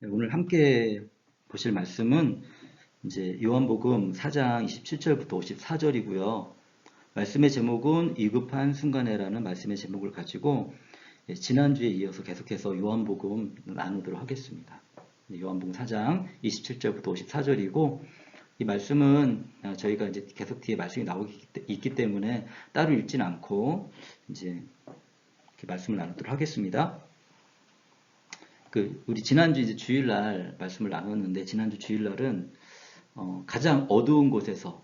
네, 오늘 함께 보실 말씀은 이제 요한복음 4장 27절부터 54절이고요. 말씀의 제목은 위급한 순간에라는 말씀의 제목을 가지고 지난주에 이어서 계속해서 요한복음 나누도록 하겠습니다. 요한복음 4장 27절부터 54절이고 이 말씀은 저희가 이제 계속 뒤에 말씀이 있기 때문에 따로 읽지는 않고 이제 이렇게 말씀을 나누도록 하겠습니다. 우리 지난주 이제 주일날 말씀을 나눴는데, 지난주 주일날은 가장 어두운 곳에서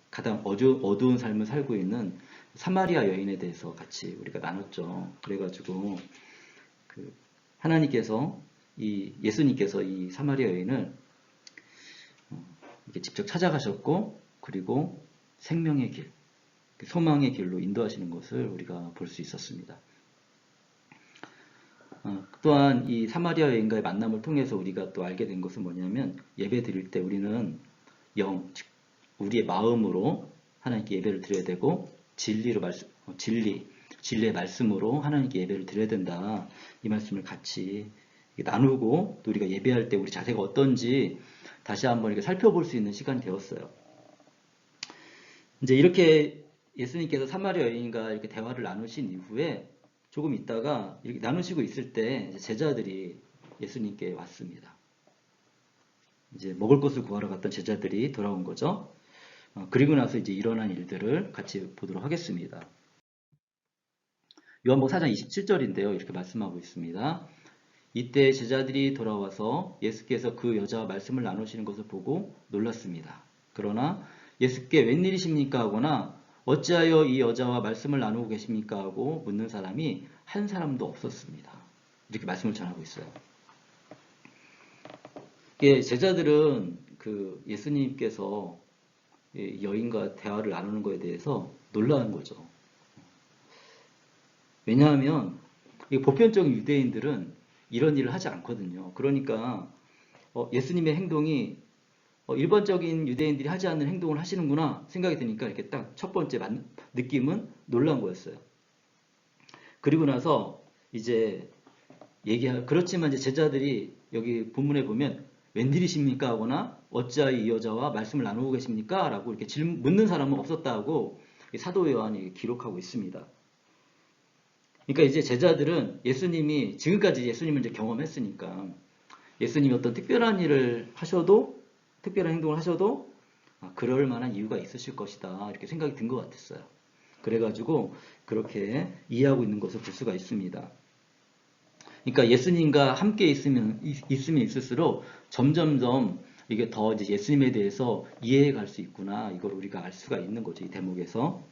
가장 어두운 삶을 살고 있는 사마리아 여인에 대해서 같이 우리가 나눴죠. 그래가지고 하나님께서 예수님께서 이 사마리아 여인을 이렇게 직접 찾아가셨고, 그리고 생명의 길, 소망의 길로 인도하시는 것을 우리가 볼 수 있었습니다. 또한 이 사마리아 여인과의 만남을 통해서 우리가 또 알게 된 것은 뭐냐면, 예배 드릴 때 우리는 우리의 마음으로 하나님께 예배를 드려야 되고, 진리의 말씀으로 하나님께 예배를 드려야 된다. 이 말씀을 같이 나누고, 또 우리가 예배할 때 우리 자세가 어떤지 다시 한번 이렇게 살펴볼 수 있는 시간이 되었어요. 이제 이렇게 예수님께서 사마리아 여인과 이렇게 대화를 나누신 이후에 조금 있다가 이렇게 나누시고 있을 때 제자들이 예수님께 왔습니다. 이제 먹을 것을 구하러 갔던 제자들이 돌아온 거죠. 그리고 나서 이제 일어난 일들을 같이 보도록 하겠습니다. 요한복음 4장 27절인데요. 이렇게 말씀하고 있습니다. 이때 제자들이 돌아와서 예수께서 그 여자와 말씀을 나누시는 것을 보고 놀랐습니다. 그러나 예수께 웬일이십니까 하거나 어찌하여 이 여자와 말씀을 나누고 계십니까 하고 묻는 사람이 한 사람도 없었습니다. 이렇게 말씀을 전하고 있어요. 제자들은 예수님께서 여인과 대화를 나누는 것에 대해서 놀라는 거죠. 왜냐하면 보편적인 유대인들은 이런 일을 하지 않거든요. 그러니까 예수님의 행동이 일반적인 유대인들이 하지 않는 행동을 하시는구나 생각이 드니까 이렇게 딱 첫 번째 느낌은 놀란 거였어요. 그리고 나서 이제 그렇지만 이제 제자들이 여기 본문에 보면 웬일이십니까 하거나 어찌하여 이 여자와 말씀을 나누고 계십니까? 라고 이렇게 묻는 사람은 없었다고 사도 요한이 기록하고 있습니다. 그러니까 이제 제자들은 지금까지 예수님을 이제 경험했으니까 예수님이 어떤 특별한 행동을 하셔도 그럴 만한 이유가 있으실 것이다. 이렇게 생각이 든 것 같았어요. 그래가지고 그렇게 이해하고 있는 것을 볼 수가 있습니다. 그러니까 예수님과 함께 있으면 있을수록 점점점 이게 더 이제 예수님에 대해서 이해해 갈 수 있구나. 이걸 우리가 알 수가 있는 거죠. 이 대목에서.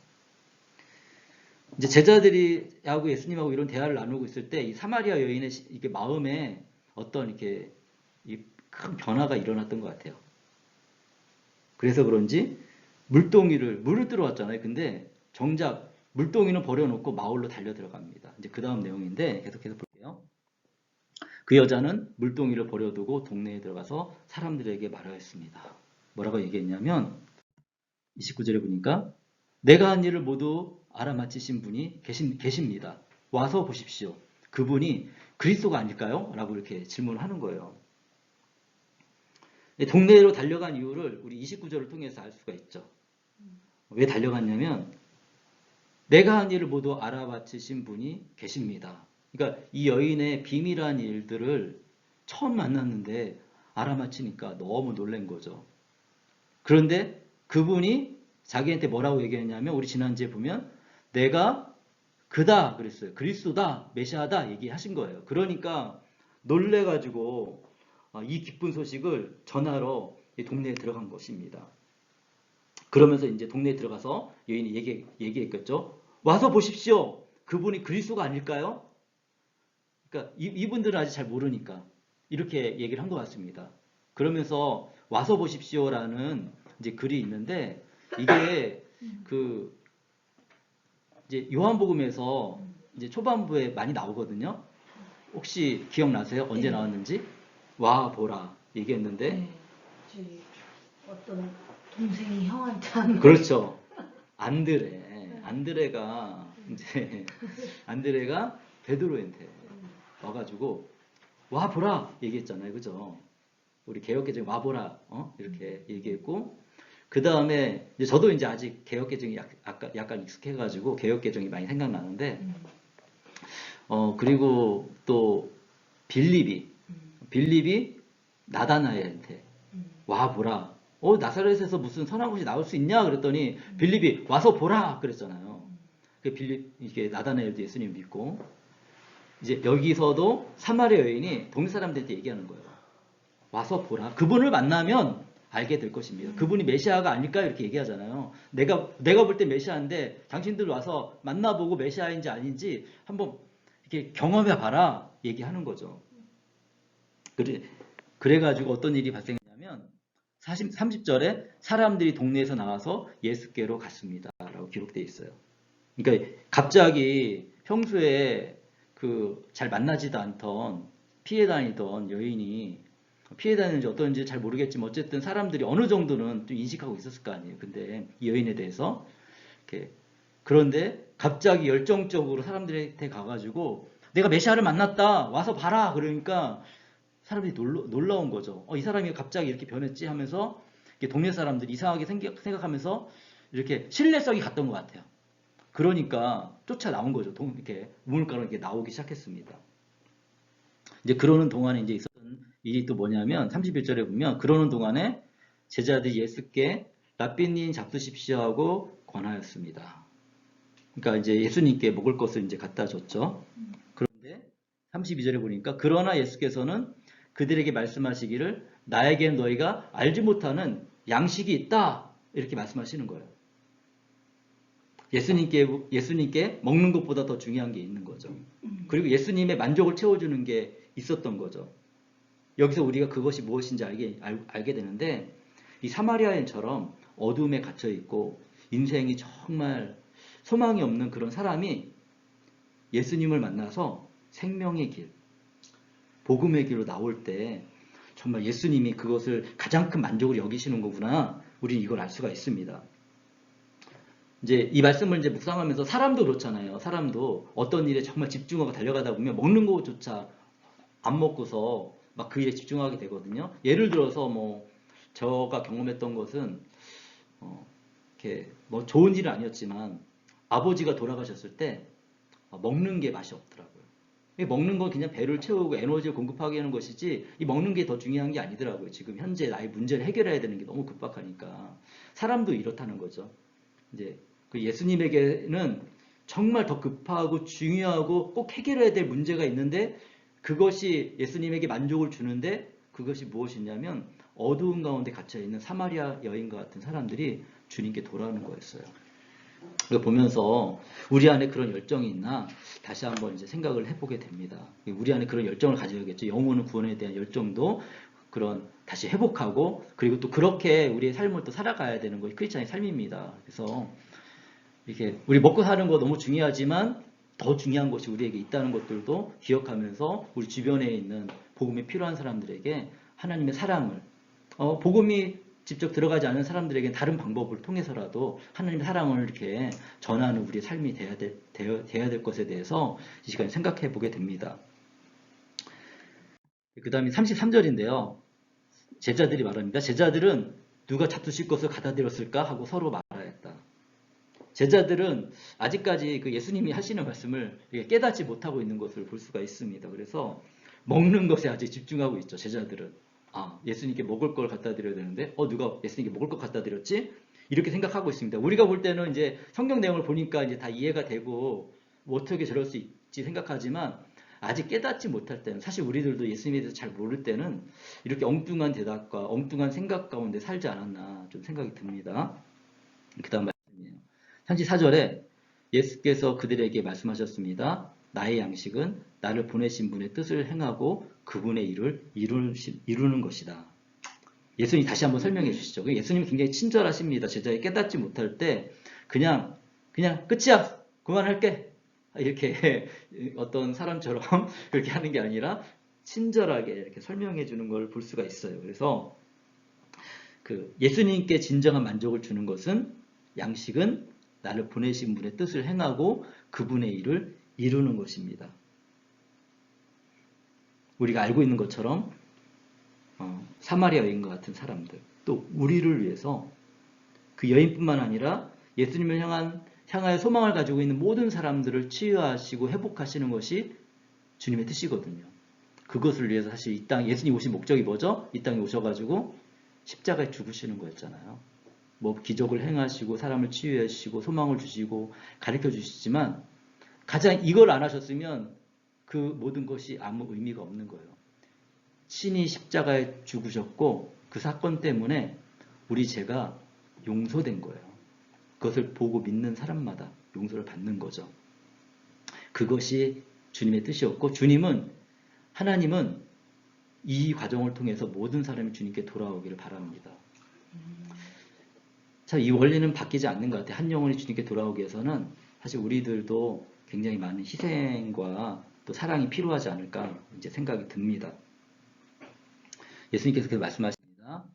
이제 제자들이 하고 예수님하고 이런 대화를 나누고 있을 때 이 사마리아 여인의 이게 마음에 어떤 이렇게 큰 변화가 일어났던 것 같아요. 그래서 그런지 물을 뜨러 왔잖아요. 근데 정작 물동이는 버려놓고 마을로 달려 들어갑니다. 이제 그 다음 내용인데 계속해서 볼게요. 그 여자는 물동이를 버려두고 동네에 들어가서 사람들에게 말하였습니다. 뭐라고 얘기했냐면 29절에 보니까 내가 한 일을 모두 알아맞히신 분이 계십니다. 와서 보십시오. 그분이 그리스도가 아닐까요? 라고 이렇게 질문을 하는 거예요. 동네로 달려간 이유를 우리 29절을 통해서 알 수가 있죠. 왜 달려갔냐면 내가 한 일을 모두 알아맞히신 분이 계십니다. 그러니까 이 여인의 비밀한 일들을 처음 만났는데 알아맞히니까 너무 놀란 거죠. 그런데 그분이 자기한테 뭐라고 얘기했냐면 우리 지난주에 보면 내가 그다 그랬어요. 그리스도다, 메시아다 얘기하신 거예요. 그러니까 놀래가지고 이 기쁜 소식을 전하러 동네에 들어간 것입니다. 그러면서 이제 동네에 들어가서 여인이 얘기했겠죠. 와서 보십시오. 그분이 그리스도가 아닐까요? 그러니까 이분들은 아직 잘 모르니까 이렇게 얘기를 한 것 같습니다. 그러면서 와서 보십시오라는 이제 글이 있는데 이게 이제 요한복음에서 이제 초반부에 많이 나오거든요. 혹시 기억나세요? 언제 나왔는지? 와 보라 얘기했는데. 네. 저희 어떤 동생이 형한테 하는. 그렇죠. 안드레가 베드로한테 와가지고 와 보라 얘기했잖아요, 그죠? 우리 개혁개정 와 보라 이렇게 얘기했고 그 다음에 이제 저도 이제 아직 개혁개정이 약간 익숙해가지고 개혁개정이 많이 생각나는데 그리고 또 빌립이 빌립이 나다나엘한테 와 보라. 나사렛에서 무슨 선한 것이 나올 수 있냐 그랬더니 빌립이 와서 보라 그랬잖아요. 그 빌립 이게 나다나엘도 예수님 믿고 이제 여기서도 사마리아 여인이 동네 사람들한테 얘기하는 거예요. 와서 보라. 그분을 만나면 알게 될 것입니다. 그분이 메시아가 아닐까 이렇게 얘기하잖아요. 내가 볼 때 메시아인데 당신들 와서 만나보고 메시아인지 아닌지 한번 이렇게 경험해 봐라 얘기하는 거죠. 그래가지고 어떤 일이 발생했냐면 30절에 사람들이 동네에서 나와서 예수께로 갔습니다. 라고 기록되어 있어요. 그러니까 갑자기 평소에 그 잘 만나지도 않던 피해 다니던 여인이 피해 다니는지 어떤지 잘 모르겠지만 어쨌든 사람들이 어느 정도는 좀 인식하고 있었을 거 아니에요. 근데 이 여인에 대해서 이렇게 그런데 갑자기 열정적으로 사람들한테 가가지고 내가 메시아를 만났다 와서 봐라 그러니까 사람들이 놀라운 거죠. 이 사람이 갑자기 이렇게 변했지 하면서 동네 사람들이 이상하게 생각하면서 이렇게 신뢰성이 갔던 것 같아요. 그러니까 쫓아 나온 거죠. 이렇게 우물가로 이렇게 나오기 시작했습니다. 이제 그러는 동안에 이제 있었던 일이 또 뭐냐면 31절에 보면 그러는 동안에 제자들이 예수께 랍비님 잡수십시오 하고 권하였습니다. 그러니까 이제 예수님께 먹을 것을 이제 갖다 줬죠. 그런데 32절에 보니까 그러나 예수께서는 그들에게 말씀하시기를 나에게는 너희가 알지 못하는 양식이 있다 이렇게 말씀하시는 거예요. 예수님께 먹는 것보다 더 중요한 게 있는 거죠. 그리고 예수님의 만족을 채워주는 게 있었던 거죠. 여기서 우리가 그것이 무엇인지 알게 되는데 이 사마리아인처럼 어둠에 갇혀 있고 인생이 정말 소망이 없는 그런 사람이 예수님을 만나서 생명의 길, 복음의 길로 나올 때 정말 예수님이 그것을 가장 큰 만족으로 여기시는 거구나. 우리는 이걸 알 수가 있습니다. 이제 이 말씀을 이제 묵상하면서 사람도 그렇잖아요. 사람도 어떤 일에 정말 집중하고 달려가다 보면 먹는 것조차 안 먹고서 막 그 일에 집중하게 되거든요. 예를 들어서 뭐 제가 경험했던 것은 이렇게 뭐 좋은 일은 아니었지만 아버지가 돌아가셨을 때 먹는 게 맛이 없더라고요. 먹는 건 그냥 배를 채우고 에너지를 공급하게 하는 것이지 이 먹는 게 더 중요한 게 아니더라고요. 지금 현재 나의 문제를 해결해야 되는 게 너무 급박하니까 사람도 이렇다는 거죠. 이제 그 예수님에게는 정말 더 급하고 중요하고 꼭 해결해야 될 문제가 있는데 그것이 예수님에게 만족을 주는데 그것이 무엇이냐면 어두운 가운데 갇혀있는 사마리아 여인과 같은 사람들이 주님께 돌아오는 거였어요. 이거 보면서 우리 안에 그런 열정이 있나 다시 한번 이제 생각을 해보게 됩니다. 우리 안에 그런 열정을 가져야겠죠. 영혼의 구원에 대한 열정도 그런 다시 회복하고 그리고 또 그렇게 우리의 삶을 또 살아가야 되는 것이 크리스찬의 삶입니다. 그래서 이렇게 우리 먹고 사는 거 너무 중요하지만 더 중요한 것이 우리에게 있다는 것들도 기억하면서 우리 주변에 있는 복음이 필요한 사람들에게 하나님의 사랑을 복음이 직접 들어가지 않은 사람들에게 다른 방법을 통해서라도 하나님의 사랑을 이렇게 전하는 우리의 삶이 돼야 될 것에 대해서 이 시간에 생각해 보게 됩니다. 그 다음에 33절인데요. 제자들이 말합니다. 제자들은 누가 잡수실 것을 갖다 드렸을까 하고 서로 말하였다. 제자들은 아직까지 그 예수님이 하시는 말씀을 깨닫지 못하고 있는 것을 볼 수가 있습니다. 그래서 먹는 것에 아직 집중하고 있죠. 제자들은. 예수님께 먹을 걸 갖다 드려야 되는데 누가 예수님께 먹을 걸 갖다 드렸지? 이렇게 생각하고 있습니다. 우리가 볼 때는 이제 성경 내용을 보니까 이제 다 이해가 되고 뭐 어떻게 저럴 수 있지 생각하지만 아직 깨닫지 못할 때는 사실 우리들도 예수님에 대해서 잘 모를 때는 이렇게 엉뚱한 대답과 엉뚱한 생각 가운데 살지 않았나 좀 생각이 듭니다. 그 다음 말씀이에요. 34절에 예수께서 그들에게 말씀하셨습니다. 나의 양식은 나를 보내신 분의 뜻을 행하고 그분의 일을 이루는 것이다. 예수님이 다시 한번 설명해 주시죠. 예수님이 굉장히 친절하십니다. 제자가 깨닫지 못할 때 그냥 끝이야. 그만할게. 이렇게 어떤 사람처럼 그렇게 하는 게 아니라 친절하게 이렇게 설명해 주는 걸 볼 수가 있어요. 그래서 그 예수님께 진정한 만족을 주는 것은 양식은 나를 보내신 분의 뜻을 행하고 그분의 일을 이루는 것입니다. 우리가 알고 있는 것처럼 사마리아 여인과 같은 사람들, 또 우리를 위해서 그 여인뿐만 아니라 예수님을 향하여 소망을 가지고 있는 모든 사람들을 치유하시고 회복하시는 것이 주님의 뜻이거든요. 그것을 위해서 사실 이 땅, 예수님 오신 목적이 뭐죠? 이 땅에 오셔가지고 십자가에 죽으시는 거였잖아요. 뭐 기적을 행하시고 사람을 치유하시고 소망을 주시고 가르쳐 주시지만 가장 이걸 안 하셨으면 그 모든 것이 아무 의미가 없는 거예요. 신이 십자가에 죽으셨고 그 사건 때문에 우리 죄가 용서된 거예요. 그것을 보고 믿는 사람마다 용서를 받는 거죠. 그것이 주님의 뜻이었고 하나님은 이 과정을 통해서 모든 사람이 주님께 돌아오기를 바랍니다. 자, 이 원리는 바뀌지 않는 것 같아요. 한 영혼이 주님께 돌아오기 위해서는 사실 우리들도 굉장히 많은 희생과 또 사랑이 필요하지 않을까 이제 생각이 듭니다. 예수님께서 그렇게 말씀하십니다.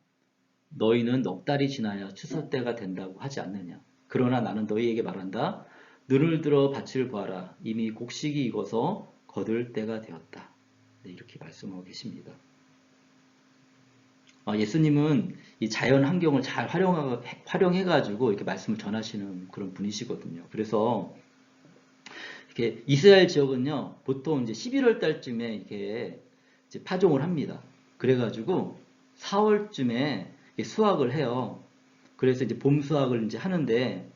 너희는 넉 달이 지나야 추수 때가 된다고 하지 않느냐. 그러나 나는 너희에게 말한다. 눈을 들어 밭을 보아라. 이미 곡식이 익어서 거둘 때가 되었다. 네, 이렇게 말씀하고 계십니다. 예수님은 이 자연 환경을 잘 활용해가지고 이렇게 말씀을 전하시는 그런 분이시거든요. 그래서 이렇게 이스라엘 지역은요, 보통 이제 11월 달쯤에 이렇게 이제 파종을 합니다. 그래가지고 4월쯤에 수확을 해요. 그래서 이제 봄 수확을 이제 하는데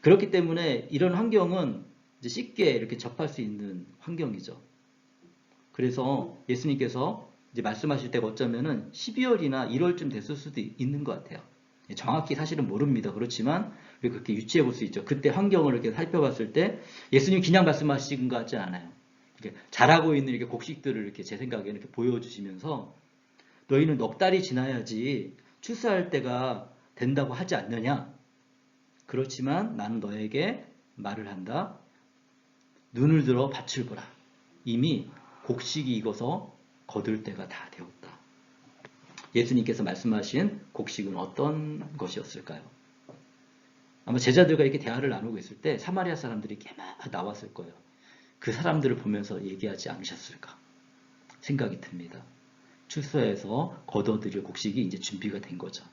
그렇기 때문에 이런 환경은 이제 쉽게 이렇게 접할 수 있는 환경이죠. 그래서 예수님께서 이제 말씀하실 때가 어쩌면은 12월이나 1월쯤 됐을 수도 있는 것 같아요. 정확히 사실은 모릅니다. 그렇지만 그렇게 유추해 볼 수 있죠. 그때 환경을 이렇게 살펴봤을 때 예수님 그냥 말씀하신 것 같지 않아요. 이렇게 자라고 있는 이렇게 곡식들을 이렇게 제 생각에 이렇게 보여주시면서 너희는 넉 달이 지나야지 추수할 때가 된다고 하지 않느냐. 그렇지만 나는 너에게 말을 한다. 눈을 들어 밭을 보라. 이미 곡식이 익어서 거둘 때가 다 되었다. 예수님께서 말씀하신 곡식은 어떤 것이었을까요? 아마 제자들과 이렇게 대화를 나누고 있을 때 사마리아 사람들이 이렇게 막 나왔을 거예요. 그 사람들을 보면서 얘기하지 않으셨을까 생각이 듭니다. 추수해서 거둬들일 곡식이 이제 준비가 된 거죠.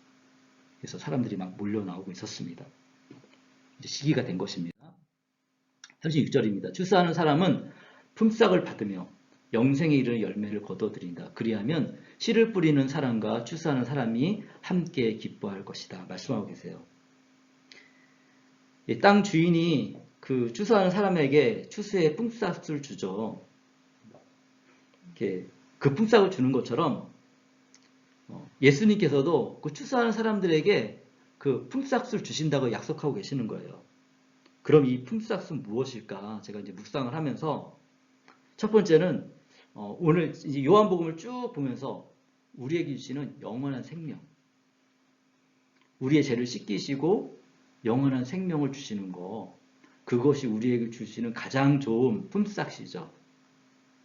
그래서 사람들이 막 몰려 나오고 있었습니다. 이제 시기가 된 것입니다. 36절입니다. 추수하는 사람은 품삯을 받으며 영생에 이르는 열매를 거둬들인다. 그리하면 씨를 뿌리는 사람과 추수하는 사람이 함께 기뻐할 것이다. 말씀하고 계세요. 땅 주인이 그 추수하는 사람에게 추수의 품삯을 주죠. 이렇게 그 품삯을 주는 것처럼 예수님께서도 그 추수하는 사람들에게 그 품삯을 주신다고 약속하고 계시는 거예요. 그럼 이 품삯은 무엇일까? 제가 이제 묵상을 하면서 첫 번째는 오늘 이제 요한복음을 쭉 보면서 우리에게 주시는 영원한 생명, 우리의 죄를 씻기시고 영원한 생명을 주시는 거, 그것이 우리에게 주시는 가장 좋은 품삯이죠.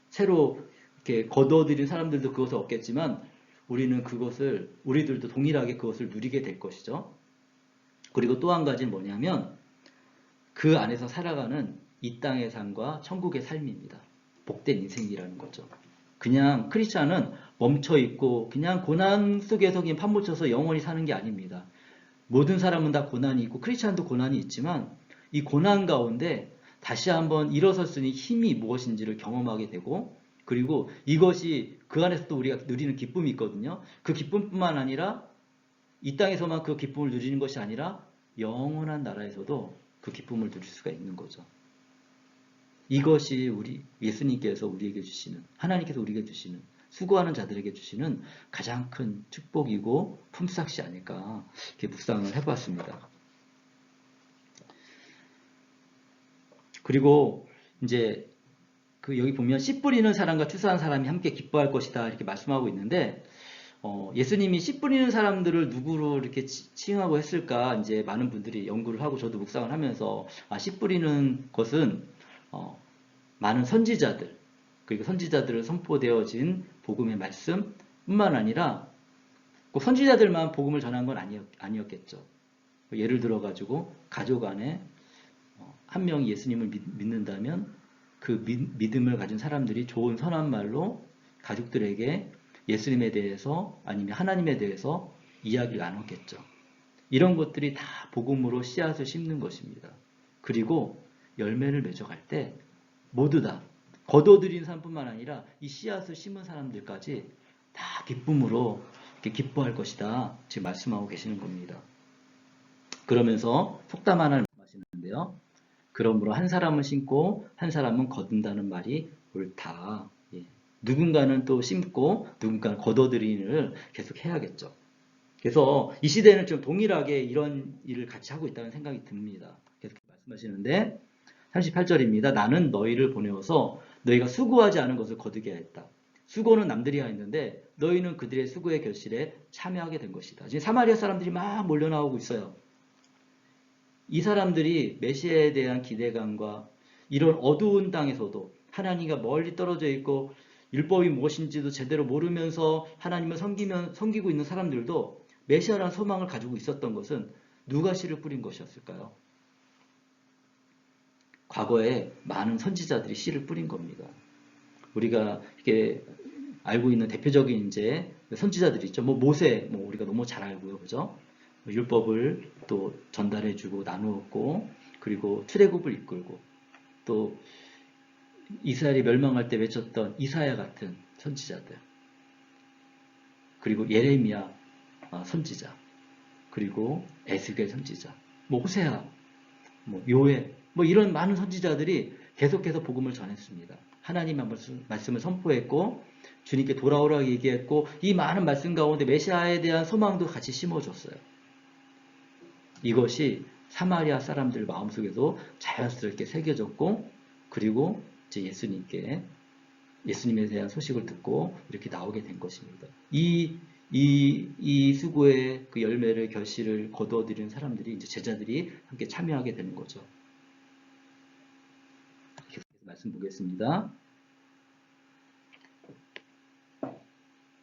새로 이렇게 거둬들인 사람들도 그것을 얻겠지만 우리는 우리들도 동일하게 그것을 누리게 될 것이죠. 그리고 또 한 가지는 뭐냐면 그 안에서 살아가는 이 땅의 삶과 천국의 삶입니다. 복된 인생이라는 거죠. 그냥 크리스찬은 멈춰있고 그냥 고난 속에서 그냥 파묻혀서 영원히 사는 게 아닙니다. 모든 사람은 다 고난이 있고 크리스찬도 고난이 있지만 이 고난 가운데 다시 한번 일어섰으니 힘이 무엇인지를 경험하게 되고 그리고 이것이 그 안에서도 우리가 누리는 기쁨이 있거든요. 그 기쁨뿐만 아니라 이 땅에서만 그 기쁨을 누리는 것이 아니라 영원한 나라에서도 그 기쁨을 누릴 수가 있는 거죠. 이것이 예수님께서 우리에게 주시는, 하나님께서 우리에게 주시는, 수고하는 자들에게 주시는 가장 큰 축복이고 품삯이 아닐까 이렇게 묵상을 해봤습니다. 그리고 이제 여기 보면 씨 뿌리는 사람과 추수하는 사람이 함께 기뻐할 것이다 이렇게 말씀하고 있는데 예수님이 씨 뿌리는 사람들을 누구로 이렇게 칭하고 했을까 이제 많은 분들이 연구를 하고 저도 묵상을 하면서 씨 뿌리는 것은 많은 선지자들 그리고 선지자들을 선포되어진 복음의 말씀뿐만 아니라 꼭 선지자들만 복음을 전한 건 아니었겠죠. 예를 들어 가지고 가족 안에 한 명이 예수님을 믿는다면 그 믿음을 가진 사람들이 좋은 선한 말로 가족들에게 예수님에 대해서 아니면 하나님에 대해서 이야기를 나눴겠죠. 이런 것들이 다 복음으로 씨앗을 심는 것입니다. 그리고 열매를 맺어갈 때 모두 다 거둬들인 사람뿐만 아니라 이 씨앗을 심은 사람들까지 다 기쁨으로 이렇게 기뻐할 것이다. 지금 말씀하고 계시는 겁니다. 그러면서 속담 하나를 말씀하시는데요. 그러므로 한 사람은 심고 한 사람은 거둔다는 말이 옳다. 예. 누군가는 또 심고 누군가는 거둬들이는 일을 계속 해야겠죠. 그래서 이 시대는 좀 동일하게 이런 일을 같이 하고 있다는 생각이 듭니다. 계속 말씀하시는데 38절입니다. 나는 너희를 보내어서 너희가 수고하지 않은 것을 거두게 하였다. 수고는 남들이 하였는데 너희는 그들의 수고의 결실에 참여하게 된 것이다. 지금 사마리아 사람들이 막 몰려나오고 있어요. 이 사람들이 메시아에 대한 기대감과 이런 어두운 땅에서도 하나님과 멀리 떨어져 있고 율법이 무엇인지도 제대로 모르면서 하나님을 섬기고 있는 사람들도 메시아라는 소망을 가지고 있었던 것은 누가 씨를 뿌린 것이었을까요? 과거에 많은 선지자들이 씨를 뿌린 겁니다. 우리가 이렇게 알고 있는 대표적인 이제 선지자들이 있죠. 모세, 우리가 너무 잘 알고요, 그죠? 율법을 또 전달해주고 나누었고, 그리고 출애굽을 이끌고, 또 이스라엘이 멸망할 때 외쳤던 이사야 같은 선지자들, 그리고 예레미야 선지자, 그리고 에스겔 선지자, 호세아, 요엘, 이런 많은 선지자들이 계속해서 복음을 전했습니다. 하나님의 말씀을 선포했고 주님께 돌아오라고 얘기했고 이 많은 말씀 가운데 메시아에 대한 소망도 같이 심어줬어요. 이것이 사마리아 사람들 마음속에도 자연스럽게 새겨졌고 그리고 이제 예수님에 대한 소식을 듣고 이렇게 나오게 된 것입니다. 이 수고의 그 열매를 결실을 거두어들이는 사람들이 이제 제자들이 함께 참여하게 되는 거죠. 계속해서 말씀 보겠습니다.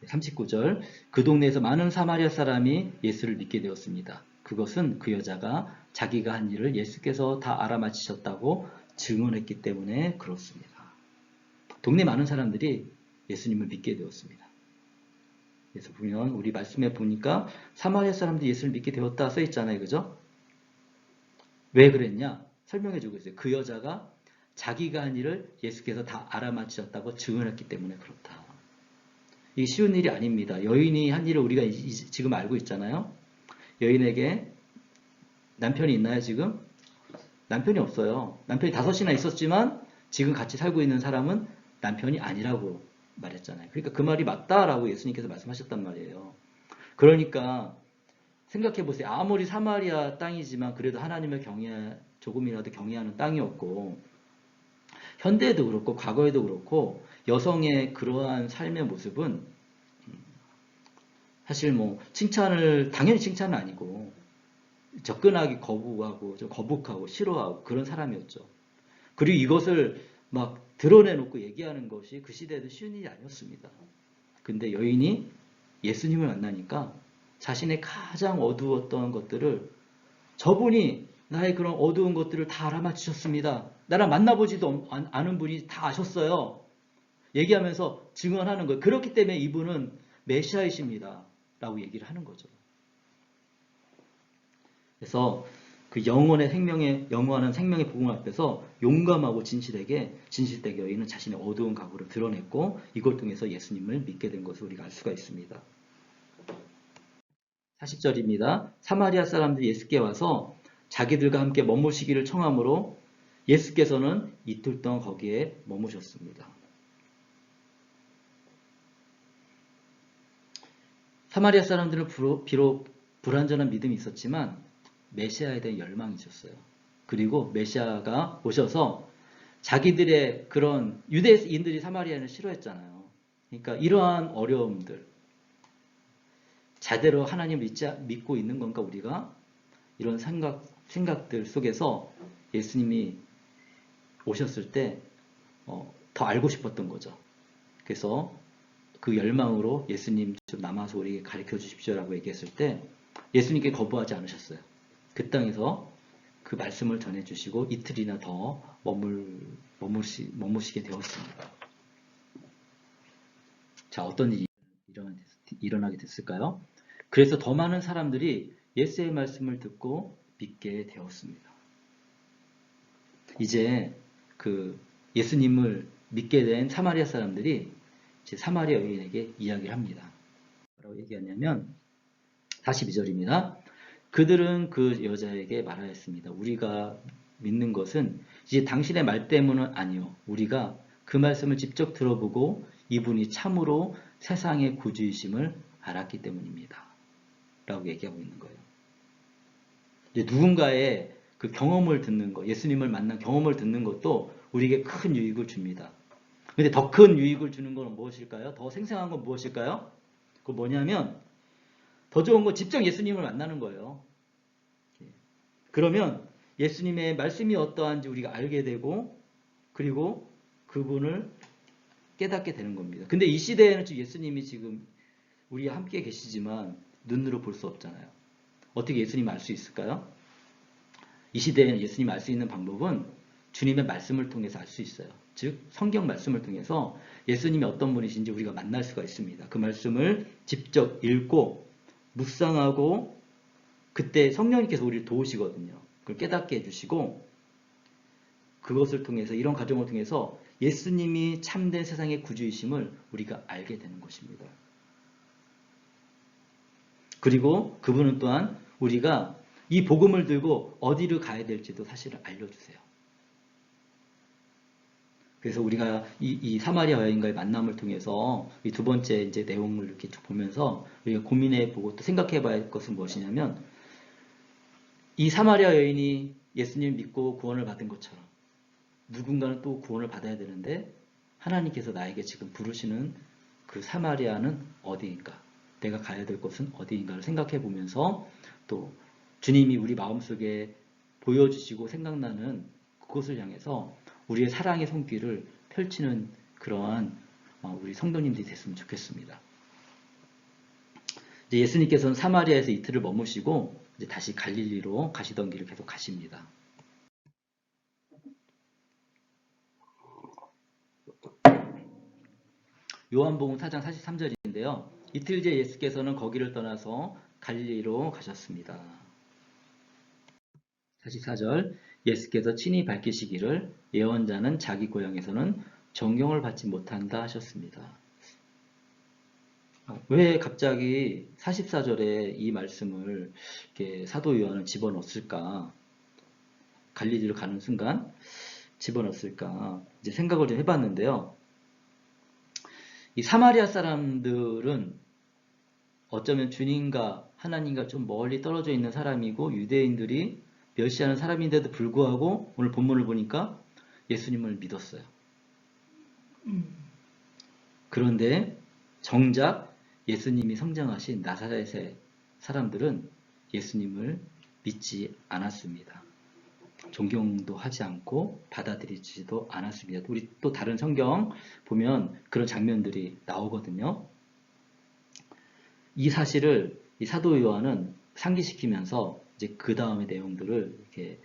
39절 그 동네에서 많은 사마리아 사람이 예수를 믿게 되었습니다. 그것은 그 여자가 자기가 한 일을 예수께서 다 알아맞히셨다고 증언했기 때문에 그렇습니다. 동네 많은 사람들이 예수님을 믿게 되었습니다. 그래서 보면 우리 말씀에 보니까 사마리아 사람들이 예수를 믿게 되었다 써 있잖아요. 그죠? 왜 그랬냐? 설명해 주고 있어요. 그 여자가 자기가 한 일을 예수께서 다 알아맞히셨다고 증언했기 때문에 그렇다. 이게 쉬운 일이 아닙니다. 여인이 한 일을 우리가 지금 알고 있잖아요. 여인에게 남편이 있나요, 지금? 남편이 없어요. 남편이 5이나 있었지만 지금 같이 살고 있는 사람은 남편이 아니라고 말했잖아요. 그러니까 그 말이 맞다라고 예수님께서 말씀하셨단 말이에요. 그러니까 생각해 보세요. 아무리 사마리아 땅이지만 그래도 하나님을 조금이라도 경외하는 땅이었고 현대에도 그렇고 과거에도 그렇고 여성의 그러한 삶의 모습은 사실 당연히 칭찬은 아니고 접근하기 거부하고 좀 거북하고 싫어하고 그런 사람이었죠. 그리고 이것을 막 드러내놓고 얘기하는 것이 그 시대에도 쉬운 일이 아니었습니다. 근데 여인이 예수님을 만나니까 자신의 가장 어두웠던 것들을 저분이 나의 그런 어두운 것들을 다 알아맞히셨습니다. 나랑 만나보지도 않은 분이 다 아셨어요. 얘기하면서 증언하는 거예요. 그렇기 때문에 이분은 메시아이십니다. 라고 얘기를 하는 거죠. 그래서 그 영원하는 생명의 복음 앞에서 용감하고 진실되게 여인은 자신의 어두운 각오를 드러냈고 이걸 통해서 예수님을 믿게 된 것을 우리가 알 수가 있습니다. 40절입니다. 사마리아 사람들이 예수께 와서 자기들과 함께 머무시기를 청하므로 예수께서는 이틀 동안 거기에 머무셨습니다. 사마리아 사람들은 비록 불완전한 믿음이 있었지만 메시아에 대한 열망이 있었어요. 그리고 메시아가 오셔서 자기들의 그런 유대인들이 사마리아인을 싫어했잖아요. 그러니까 이러한 어려움들, 제대로 하나님을 믿고 있는 건가 우리가? 이런 생각들 속에서 예수님이 오셨을 때 더 알고 싶었던 거죠. 그래서 그 열망으로 예수님 좀 남아서 우리에게 가르쳐 주십시오라고 얘기했을 때 예수님께 거부하지 않으셨어요. 그 땅에서 그 말씀을 전해주시고 이틀이나 더 머무시게 되었습니다. 자, 어떤 일이 일어나게 됐을까요? 그래서 더 많은 사람들이 예수의 말씀을 듣고 믿게 되었습니다. 이제 그 예수님을 믿게 된 사마리아 사람들이 이제 사마리아 여인에게 이야기를 합니다. 뭐라고 얘기하냐면 42절입니다. 그들은 그 여자에게 말하였습니다. 우리가 믿는 것은 이제 당신의 말 때문은 아니요. 우리가 그 말씀을 직접 들어보고 이분이 참으로 세상의 구주이심을 알았기 때문입니다. 라고 얘기하고 있는 거예요. 이제 누군가의 그 경험을 듣는 것, 예수님을 만난 경험을 듣는 것도 우리에게 큰 유익을 줍니다. 근데 더 큰 유익을 주는 건 무엇일까요? 더 생생한 건 무엇일까요? 그 뭐냐면 더 좋은 건 직접 예수님을 만나는 거예요. 그러면 예수님의 말씀이 어떠한지 우리가 알게 되고 그리고 그분을 깨닫게 되는 겁니다. 근데 이 시대에는 지금 예수님이 지금 우리와 함께 계시지만 눈으로 볼 수 없잖아요. 어떻게 예수님을 알 수 있을까요? 이 시대에는 예수님을 알 수 있는 방법은 주님의 말씀을 통해서 알 수 있어요. 즉 성경 말씀을 통해서 예수님이 어떤 분이신지 우리가 만날 수가 있습니다. 그 말씀을 직접 읽고 묵상하고 그때 성령님께서 우리를 도우시거든요. 그걸 깨닫게 해주시고 그것을 통해서 이런 과정을 통해서 예수님이 참된 세상의 구주이심을 우리가 알게 되는 것입니다. 그리고 그분은 또한 우리가 이 복음을 들고 어디로 가야 될지도 사실을 알려주세요. 그래서 우리가 이 사마리아 여인과의 만남을 통해서 이 두 번째 이제 내용을 이렇게 쭉 보면서 우리가 고민해 보고 또 생각해 봐야 할 것은 무엇이냐면 이 사마리아 여인이 예수님 믿고 구원을 받은 것처럼 누군가는 또 구원을 받아야 되는데 하나님께서 나에게 지금 부르시는 그 사마리아는 어디인가? 내가 가야 될 곳은 어디인가를 생각해 보면서 또 주님이 우리 마음속에 보여주시고 생각나는 그곳을 향해서 우리의 사랑의 손길을 펼치는 그러한 우리 성도님들이 됐으면 좋겠습니다. 이제 예수님께서는 사마리아에서 이틀을 머무시고 이제 다시 갈릴리로 가시던 길을 계속 가십니다. 요한복음 4장 43절인데요. 이틀 뒤에 예수께서는 거기를 떠나서 갈릴리로 가셨습니다. 44절 예수께서 친히 밝히시기를 예언자는 자기 고향에서는 존경을 받지 못한다 하셨습니다. 왜 갑자기 44절에 이 말씀을 이렇게 사도 요한은 집어넣었을까? 갈릴리로 가는 순간 집어넣었을까? 이제 생각을 좀 해봤는데요. 이 사마리아 사람들은 어쩌면 주님과 하나님과 좀 멀리 떨어져 있는 사람이고 유대인들이 멸시하는 사람인데도 불구하고 오늘 본문을 보니까 예수님을 믿었어요. 그런데 정작 예수님이 성장하신 나사렛의 사람들은 예수님을 믿지 않았습니다. 존경도 하지 않고 받아들이지도 않았습니다. 우리 또 다른 성경 보면 그런 장면들이 나오거든요. 이 사실을 이 사도 요한은 상기시키면서 이제 그 다음의 내용들을 이렇게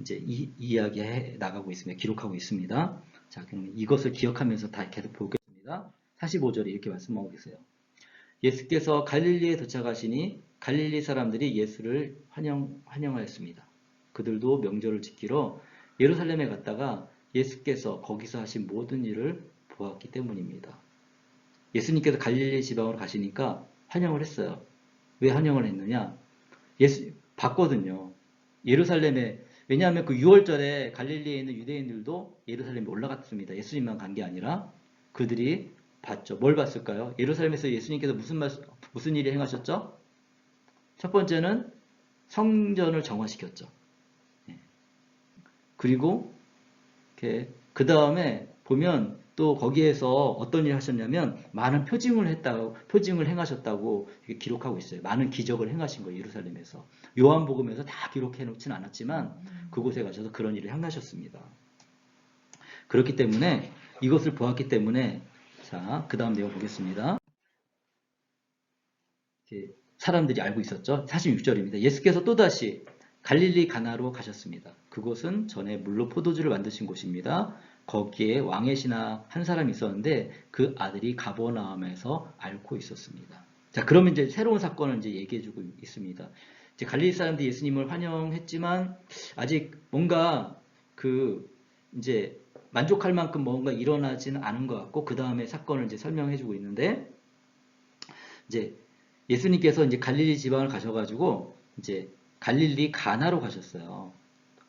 이제 이야기해 나가고 있습니다. 기록하고 있습니다. 자, 그럼 이것을 기억하면서 다 계속 보겠습니다. 45절에 이렇게 말씀하고 계세요. 예수께서 갈릴리에 도착하시니 갈릴리 사람들이 예수를 환영하였습니다. 그들도 명절을 지키러 예루살렘에 갔다가 예수께서 거기서 하신 모든 일을 보았기 때문입니다. 예수님께서 갈릴리 지방으로 가시니까 환영을 했어요. 왜 환영을 했느냐? 예수 봤거든요. 예루살렘에 왜냐하면 그 6월절에 갈릴리에 있는 유대인들도 예루살렘에 올라갔습니다. 예수님만 간 게 아니라 그들이 봤죠. 뭘 봤을까요? 예루살렘에서 예수님께서 무슨 일을 행하셨죠? 첫 번째는 성전을 정화시켰죠. 그리고 그 다음에 보면 또 거기에서 어떤 일을 하셨냐면 많은 표징을 행하셨다고 기록하고 있어요. 많은 기적을 행하신 거예요. 예루살렘에서. 요한복음에서 다 기록해 놓진 않았지만 그곳에 가셔서 그런 일을 행하셨습니다. 그렇기 때문에 이것을 보았기 때문에 자, 그 다음 내용 보겠습니다. 사람들이 알고 있었죠. 46절입니다. 예수께서 또다시 갈릴리 가나로 가셨습니다. 그곳은 전에 물로 포도주를 만드신 곳입니다. 거기에 왕의 신하 한 사람이 있었는데 그 아들이 가버나움에서 앓고 있었습니다. 자, 그러면 이제 새로운 사건을 이제 얘기해주고 있습니다. 이제 갈릴리 사람들이 예수님을 환영했지만 아직 뭔가 그 이제 만족할 만큼 뭔가 일어나지는 않은 것 같고 그 다음에 사건을 이제 설명해주고 있는데 이제 예수님께서 이제 갈릴리 지방을 가셔가지고 이제 갈릴리 가나로 가셨어요.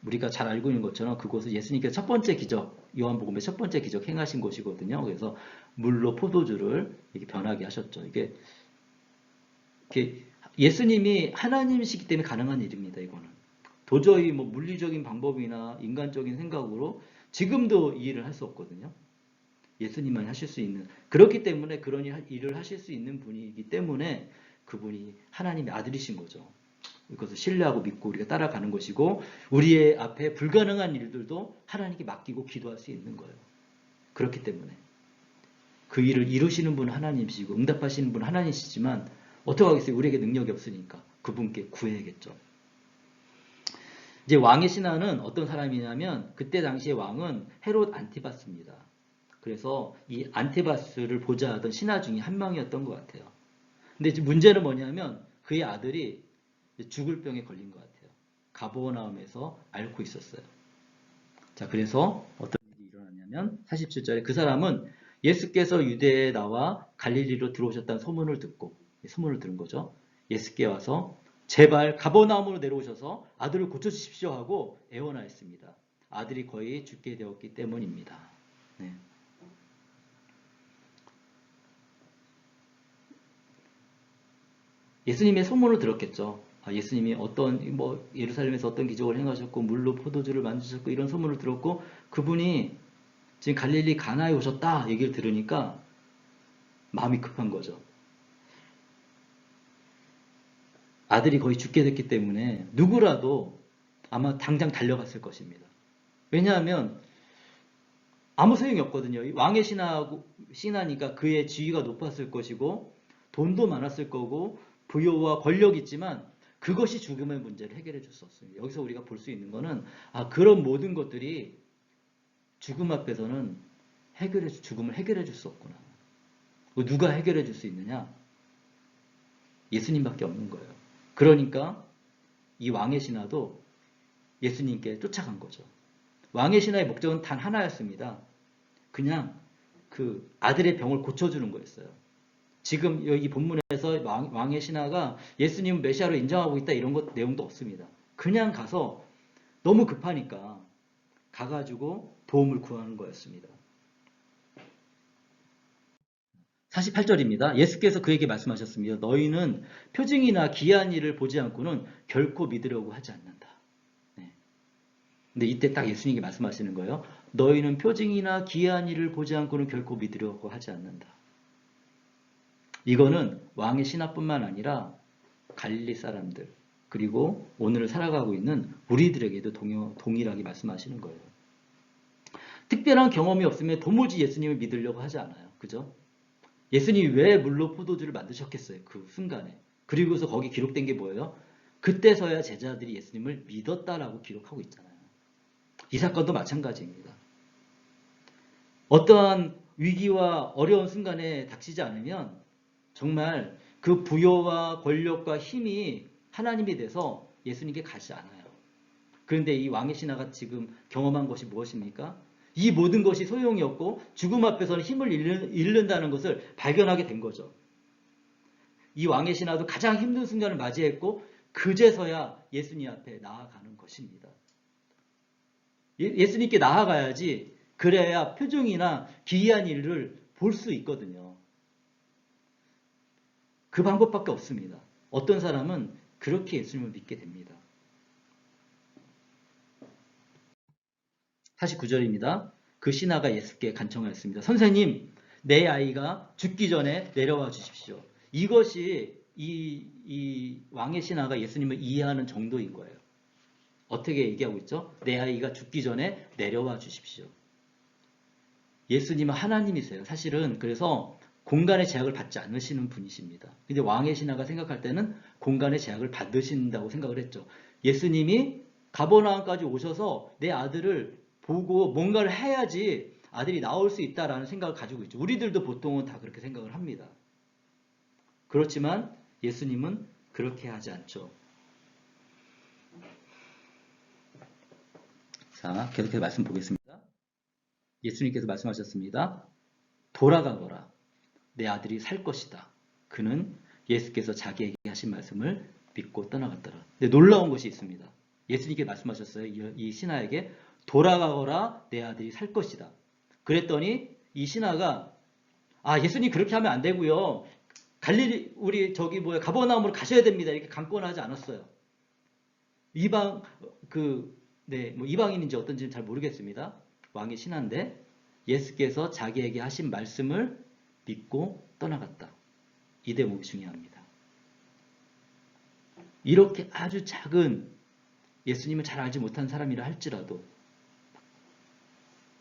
우리가 잘 알고 있는 것처럼 그곳은 예수님께서 첫 번째 기적, 요한복음의 첫 번째 기적 행하신 곳이거든요. 그래서 물로 포도주를 이렇게 변하게 하셨죠. 이게 예수님이 하나님이시기 때문에 가능한 일입니다. 이거는 도저히 뭐 물리적인 방법이나 인간적인 생각으로 지금도 이 일을 할 수 없거든요. 예수님만 하실 수 있는, 그렇기 때문에 그런 일을 하실 수 있는 분이기 때문에 그분이 하나님의 아들이신 거죠. 이것을 신뢰하고 믿고 우리가 따라가는 것이고 우리의 앞에 불가능한 일들도 하나님께 맡기고 기도할 수 있는 거예요. 그렇기 때문에 그 일을 이루시는 분은 하나님이시고 응답하시는 분은 하나님이시지만 어떻게 하겠어요? 우리에게 능력이 없으니까 그분께 구해야겠죠. 이제 왕의 신하는 어떤 사람이냐면 그때 당시의 왕은 헤롯 안티바스입니다. 그래서 이 안티바스를 보좌하던 신하 중에 한 명이었던 것 같아요. 근데 이제 문제는 뭐냐면 그의 아들이 죽을 병에 걸린 것 같아요. 가버나움에서 앓고 있었어요. 자, 그래서 어떤 일이 일어났냐면 47절에 그 사람은 예수께서 유대에 나와 갈릴리로 들어오셨다는 소문을 들은 거죠. 예수께 와서 제발 가버나움으로 내려오셔서 아들을 고쳐주십시오 하고 애원하였습니다. 아들이 거의 죽게 되었기 때문입니다. 네. 예수님의 소문을 들었겠죠. 예수님이 예루살렘에서 어떤 기적을 행하셨고 물로 포도주를 만드셨고 이런 소문을 들었고 그분이 지금 갈릴리 가나에 오셨다 얘기를 들으니까 마음이 급한 거죠. 아들이 거의 죽게 됐기 때문에 누구라도 아마 당장 달려갔을 것입니다. 왜냐하면 아무 소용이 없거든요. 왕의 신하니까 그의 지위가 높았을 것이고 돈도 많았을 거고 부여와 권력이 있지만 그것이 죽음의 문제를 해결해 줄 수 없습니다. 여기서 우리가 볼 수 있는 것은 그런 모든 것들이 죽음 앞에서는 죽음을 해결해 줄 수 없구나. 누가 해결해 줄 수 있느냐? 예수님밖에 없는 거예요. 그러니까 이 왕의 신하도 예수님께 쫓아간 거죠. 왕의 신하의 목적은 단 하나였습니다. 그냥 그 아들의 병을 고쳐주는 거였어요. 지금 여기 본문에서 왕의 신하가 예수님을 메시아로 인정하고 있다 이런 내용도 없습니다. 그냥 가서 너무 급하니까 가가지고 도움을 구하는 거였습니다. 48절입니다. 예수께서 그에게 말씀하셨습니다. 너희는 표징이나 기이한 일을 보지 않고는 결코 믿으려고 하지 않는다. 네. 근데 이때 딱 예수님이 말씀하시는 거예요. 너희는 표징이나 기이한 일을 보지 않고는 결코 믿으려고 하지 않는다. 이거는 왕의 신하뿐만 아니라 갈릴리 사람들 그리고 오늘 살아가고 있는 우리들에게도 동일하게 말씀하시는 거예요. 특별한 경험이 없으면 도무지 예수님을 믿으려고 하지 않아요. 그죠? 예수님이 왜 물로 포도주를 만드셨겠어요? 그 순간에. 그리고서 거기 기록된 게 뭐예요? 그때서야 제자들이 예수님을 믿었다라고 기록하고 있잖아요. 이 사건도 마찬가지입니다. 어떠한 위기와 어려운 순간에 닥치지 않으면 정말 그 부여와 권력과 힘이 하나님이 돼서 예수님께 가지 않아요. 그런데 이 왕의 신하가 지금 경험한 것이 무엇입니까? 이 모든 것이 소용이 없고 죽음 앞에서는 힘을 잃는다는 것을 발견하게 된 거죠. 이 왕의 신하도 가장 힘든 순간을 맞이했고 그제서야 예수님 앞에 나아가는 것입니다. 예수님께 나아가야지 그래야 표정이나 기이한 일을 볼 수 있거든요. 그 방법밖에 없습니다. 어떤 사람은 그렇게 예수님을 믿게 됩니다. 49절입니다. 그 신하가 예수께 간청하였습니다. 선생님, 내 아이가 죽기 전에 내려와 주십시오. 이것이 이 왕의 신하가 예수님을 이해하는 정도인 거예요. 어떻게 얘기하고 있죠? 내 아이가 죽기 전에 내려와 주십시오. 예수님은 하나님이세요. 사실은 그래서 공간의 제약을 받지 않으시는 분이십니다. 근데 왕의 신하가 생각할 때는 공간의 제약을 받으신다고 생각을 했죠. 예수님이 가버나움까지 오셔서 내 아들을 보고 뭔가를 해야지 아들이 나올 수 있다라는 생각을 가지고 있죠. 우리들도 보통은 다 그렇게 생각을 합니다. 그렇지만 예수님은 그렇게 하지 않죠. 자, 계속해서 말씀 보겠습니다. 예수님께서 말씀하셨습니다. 돌아가거라. 내 아들이 살 것이다. 그는 예수께서 자기에게 하신 말씀을 믿고 떠나갔더라. 근데 놀라운 것이 있습니다. 예수님께 말씀하셨어요. 이 신하에게 돌아가거라. 내 아들이 살 것이다. 그랬더니 이 신하가 예수님 그렇게 하면 안 되고요. 갈릴리 우리 가버나움으로 가셔야 됩니다. 이렇게 강권하지 않았어요. 이방인인지 어떤지는 잘 모르겠습니다. 왕의 신하인데 예수께서 자기에게 하신 말씀을 믿고 떠나갔다. 이 대목이 중요합니다. 이렇게 아주 작은 예수님을 잘 알지 못한 사람이라 할지라도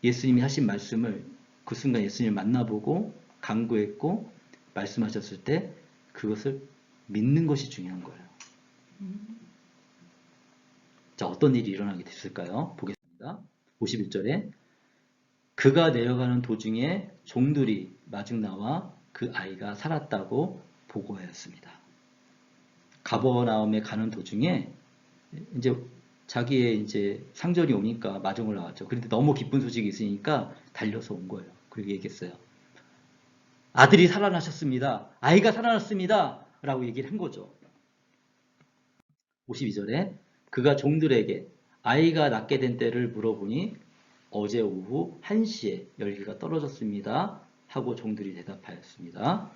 예수님이 하신 말씀을 그 순간 예수님을 만나보고 간구했고 말씀하셨을 때 그것을 믿는 것이 중요한 거예요. 자, 어떤 일이 일어나게 됐을까요? 보겠습니다. 51절에 그가 내려가는 도중에 종들이 마중 나와 그 아이가 살았다고 보고하였습니다. 가버나움에 가는 도중에 이제 자기의 이제 상전이 오니까 마중을 나왔죠. 그런데 너무 기쁜 소식이 있으니까 달려서 온 거예요. 그리고 얘기했어요. 아들이 살아나셨습니다. 아이가 살아났습니다. 라고 얘기를 한 거죠. 52절에 그가 종들에게 아이가 낳게 된 때를 물어보니 어제 오후 1시에 열기가 떨어졌습니다. 하고 종들이 대답하였습니다.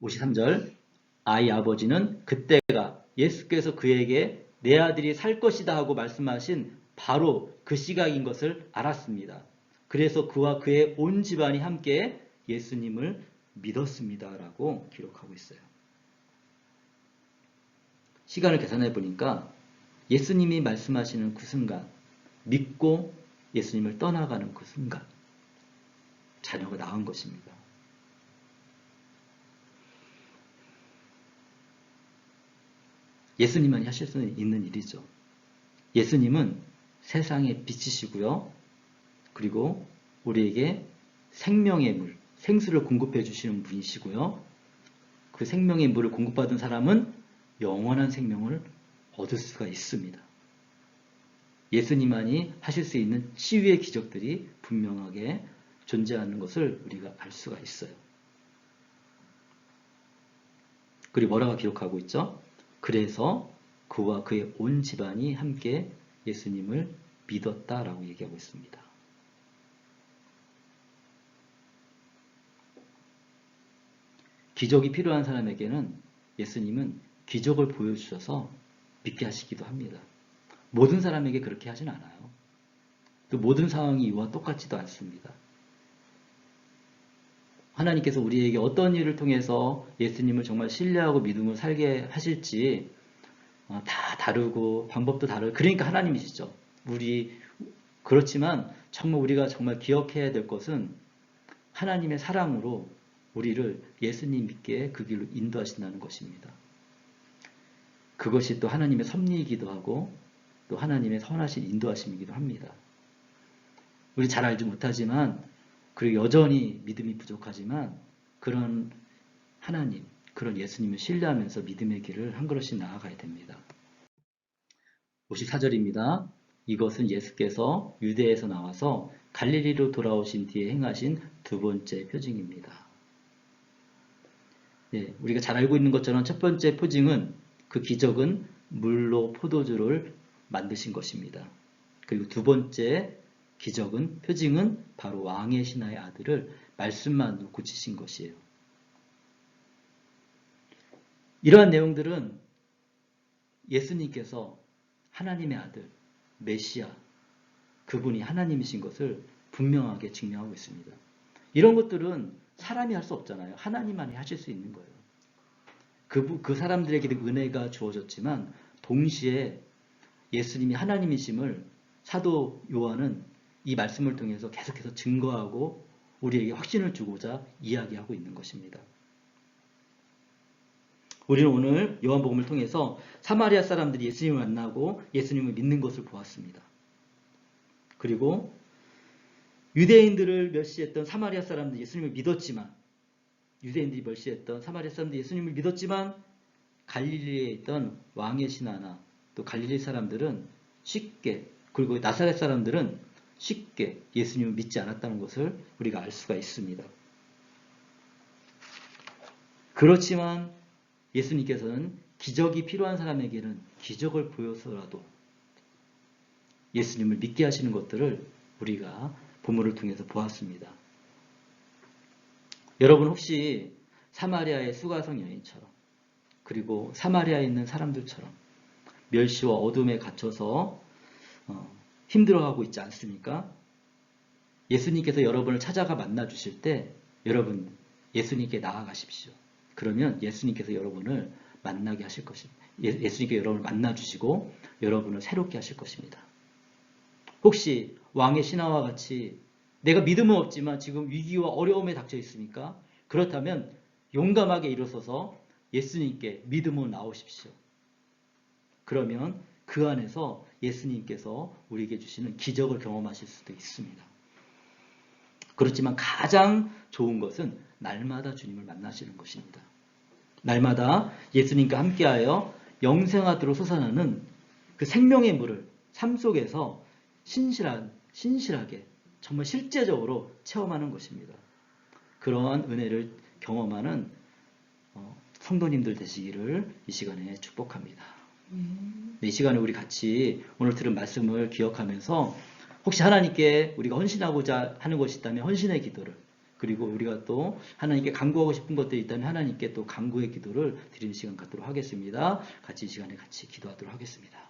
53절 아이 아버지는 그때가 예수께서 그에게 내 아들이 살 것이다 하고 말씀하신 바로 그 시각인 것을 알았습니다. 그래서 그와 그의 온 집안이 함께 예수님을 믿었습니다. 라고 기록하고 있어요. 시간을 계산해 보니까 예수님이 말씀하시는 그 순간, 믿고 예수님을 떠나가는 그 순간, 자녀가 낳은 것입니다. 예수님만이 하실 수 있는 일이죠. 예수님은 세상의 빛이시고요. 그리고 우리에게 생명의 물, 생수를 공급해 주시는 분이시고요. 그 생명의 물을 공급받은 사람은 영원한 생명을 얻을 수가 있습니다. 예수님만이 하실 수 있는 치유의 기적들이 분명하게 존재하는 것을 우리가 알 수가 있어요. 그리고 뭐라고 기록하고 있죠? 그래서 그와 그의 온 집안이 함께 예수님을 믿었다라고 얘기하고 있습니다. 기적이 필요한 사람에게는 예수님은 기적을 보여주셔서 믿게 하시기도 합니다. 모든 사람에게 그렇게 하진 않아요. 또 모든 상황이 이와 똑같지도 않습니다. 하나님께서 우리에게 어떤 일을 통해서 예수님을 정말 신뢰하고 믿음을 살게 하실지 다 다르고 방법도 다르고 그러니까 하나님이시죠. 그렇지만 정말 우리가 정말 기억해야 될 것은 하나님의 사랑으로 우리를 예수님 믿게 그 길로 인도하신다는 것입니다. 그것이 또 하나님의 섭리이기도 하고 또 하나님의 선하신 인도하심이기도 합니다. 우리 잘 알지 못하지만 그리고 여전히 믿음이 부족하지만 그런 하나님, 그런 예수님을 신뢰하면서 믿음의 길을 한 걸음씩 나아가야 됩니다. 54절입니다. 이것은 예수께서 유대에서 나와서 갈릴리로 돌아오신 뒤에 행하신 두 번째 표징입니다. 네, 우리가 잘 알고 있는 것처럼 첫 번째 표징은 그 기적은 물로 포도주를 만드신 것입니다. 그리고 두 번째 기적은 표징은 바로 왕의 신하의 아들을 말씀만으로 고치신 것이에요. 이러한 내용들은 예수님께서 하나님의 아들, 메시아, 그분이 하나님이신 것을 분명하게 증명하고 있습니다. 이런 것들은 사람이 할 수 없잖아요. 하나님만이 하실 수 있는 거예요. 그 사람들에게 은혜가 주어졌지만 동시에 예수님이 하나님이심을 사도 요한은 이 말씀을 통해서 계속해서 증거하고 우리에게 확신을 주고자 이야기하고 있는 것입니다. 우리는 오늘 요한복음을 통해서 사마리아 사람들이 예수님을 만나고 예수님을 믿는 것을 보았습니다. 그리고 유대인들을 멸시했던 사마리아 사람들 예수님을 믿었지만 유대인들이 멸시했던 사마리아 사람들 예수님을 믿었지만 갈릴리에 있던 왕의 신하나 또 갈릴리 사람들은 쉽게 그리고 나사렛 사람들은 쉽게 예수님을 믿지 않았다는 것을 우리가 알 수가 있습니다. 그렇지만 예수님께서는 기적이 필요한 사람에게는 기적을 보여서라도 예수님을 믿게 하시는 것들을 우리가 본문을 통해서 보았습니다. 여러분 혹시 사마리아의 수가성 여인처럼 그리고 사마리아에 있는 사람들처럼 멸시와 어둠에 갇혀서 힘들어하고 있지 않습니까? 예수님께서 여러분을 찾아가 만나 주실 때 여러분 예수님께 나아가십시오. 그러면 예수님께서 여러분을 만나게 하실 것입니다. 예수님께 여러분을 만나 주시고 여러분을 새롭게 하실 것입니다. 혹시 왕의 신하와 같이 내가 믿음은 없지만 지금 위기와 어려움에 닥쳐 있습니까? 그렇다면 용감하게 일어서서 예수님께 믿음으로 나오십시오. 그러면 그 안에서 예수님께서 우리에게 주시는 기적을 경험하실 수도 있습니다. 그렇지만 가장 좋은 것은 날마다 주님을 만나시는 것입니다. 날마다 예수님과 함께하여 영생하도록 솟아나는 그 생명의 물을 삶 속에서 신실하게 정말 실제적으로 체험하는 것입니다. 그러한 은혜를 경험하는 성도님들 되시기를 이 시간에 축복합니다. 이 시간에 우리 같이 오늘 들은 말씀을 기억하면서 혹시 하나님께 우리가 헌신하고자 하는 것이 있다면 헌신의 기도를 그리고 우리가 또 하나님께 간구하고 싶은 것들이 있다면 하나님께 또 간구의 기도를 드리는 시간 갖도록 하겠습니다. 같이 이 시간에 같이 기도하도록 하겠습니다.